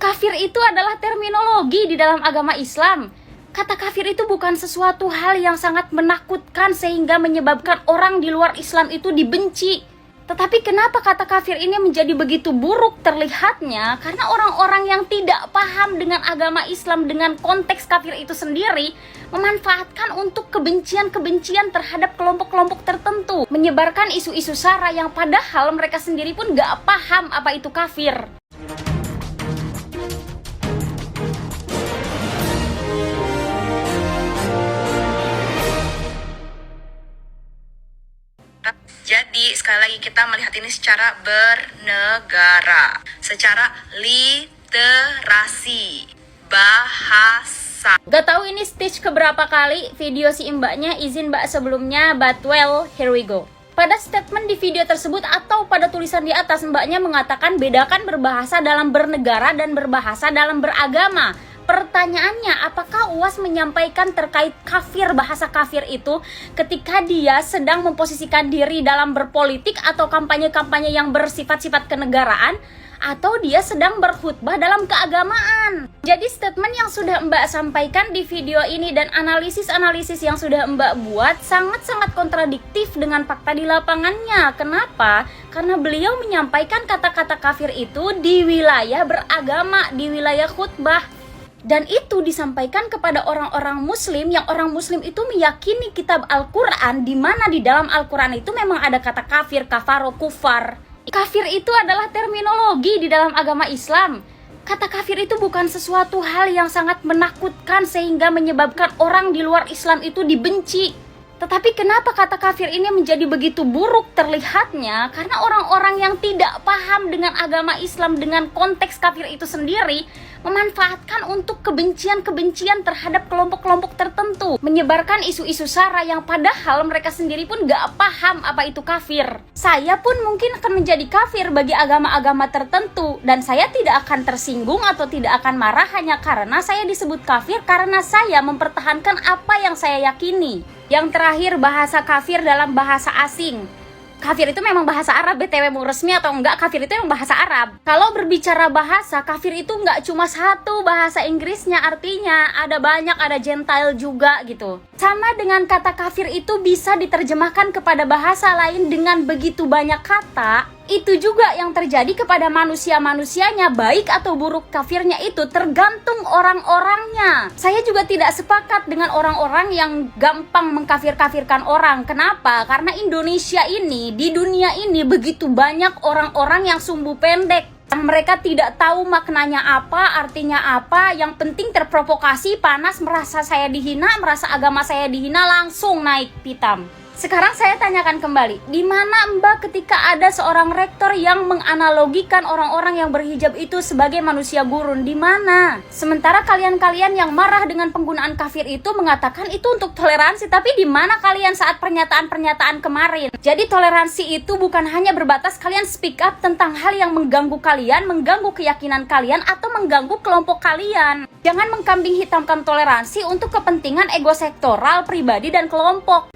Kafir itu adalah terminologi di dalam agama Islam. Kata kafir itu bukan sesuatu hal yang sangat menakutkan sehingga menyebabkan orang di luar Islam itu dibenci. Tetapi kenapa kata kafir ini menjadi begitu buruk terlihatnya? Karena orang-orang yang tidak paham dengan agama Islam, dengan konteks kafir itu sendiri, memanfaatkan untuk kebencian-kebencian terhadap kelompok-kelompok tertentu, menyebarkan isu-isu sara yang padahal mereka sendiri pun gak paham apa itu kafir. Jadi sekali lagi kita melihat ini secara bernegara, secara literasi, bahasa. Gak tahu ini stage keberapa kali video si mbaknya, izin mbak sebelumnya, but well, here we go. Pada statement di video tersebut atau pada tulisan di atas, mbaknya mengatakan bedakan berbahasa dalam bernegara dan berbahasa dalam beragama. Pertanyaannya, apakah UAS menyampaikan terkait kafir, bahasa kafir itu ketika dia sedang memposisikan diri dalam berpolitik atau kampanye-kampanye yang bersifat-sifat kenegaraan, atau dia sedang berkhutbah dalam keagamaan? Jadi statement yang sudah Mbak sampaikan di video ini dan analisis-analisis yang sudah Mbak buat sangat-sangat kontradiktif dengan fakta di lapangannya. Kenapa? Karena beliau menyampaikan kata-kata kafir itu di wilayah beragama, di wilayah khutbah. Dan itu disampaikan kepada orang-orang muslim yang orang muslim itu meyakini kitab Al-Quran, di mana di dalam Al-Quran itu memang ada kata kafir, kafaro, kufar. Kafir itu adalah terminologi di dalam agama Islam. Kata kafir itu bukan sesuatu hal yang sangat menakutkan sehingga menyebabkan orang di luar Islam itu dibenci. Tetapi kenapa kata kafir ini menjadi begitu buruk terlihatnya? Karena orang-orang yang tidak paham dengan agama Islam, dengan konteks kafir itu sendiri, memanfaatkan untuk kebencian-kebencian terhadap kelompok-kelompok tertentu, menyebarkan isu-isu sara yang padahal mereka sendiri pun gak paham apa itu kafir. Saya pun mungkin akan menjadi kafir bagi agama-agama tertentu, dan saya tidak akan tersinggung atau tidak akan marah hanya karena saya disebut kafir karena saya mempertahankan apa yang saya yakini. Yang terakhir, bahasa kafir dalam bahasa asing. Kafir itu memang bahasa Arab, BTW mau resmi atau enggak, kafir itu memang bahasa Arab. Kalau berbicara bahasa, kafir itu enggak cuma satu bahasa Inggrisnya, artinya ada banyak, ada Gentile juga gitu. Sama dengan kata kafir itu bisa diterjemahkan kepada bahasa lain dengan begitu banyak kata. Itu juga yang terjadi kepada manusia-manusianya, baik atau buruk kafirnya itu tergantung orang-orangnya. Saya juga tidak sepakat dengan orang-orang yang gampang mengkafir-kafirkan orang. Kenapa? Karena Indonesia ini, di dunia ini begitu banyak orang-orang yang sumbu pendek. Mereka tidak tahu maknanya apa, artinya apa, yang penting terprovokasi, panas, merasa saya dihina, merasa agama saya dihina, langsung naik pitam. Sekarang saya tanyakan kembali, di mana Mbak ketika ada seorang rektor yang menganalogikan orang-orang yang berhijab itu sebagai manusia gurun? Di mana? Sementara kalian-kalian yang marah dengan penggunaan kafir itu mengatakan itu untuk toleransi, tapi di mana kalian saat pernyataan-pernyataan kemarin? Jadi toleransi itu bukan hanya berbatas kalian speak up tentang hal yang mengganggu kalian, mengganggu keyakinan kalian, atau mengganggu kelompok kalian. Jangan mengkambing hitamkan toleransi untuk kepentingan ego sektoral, pribadi, dan kelompok.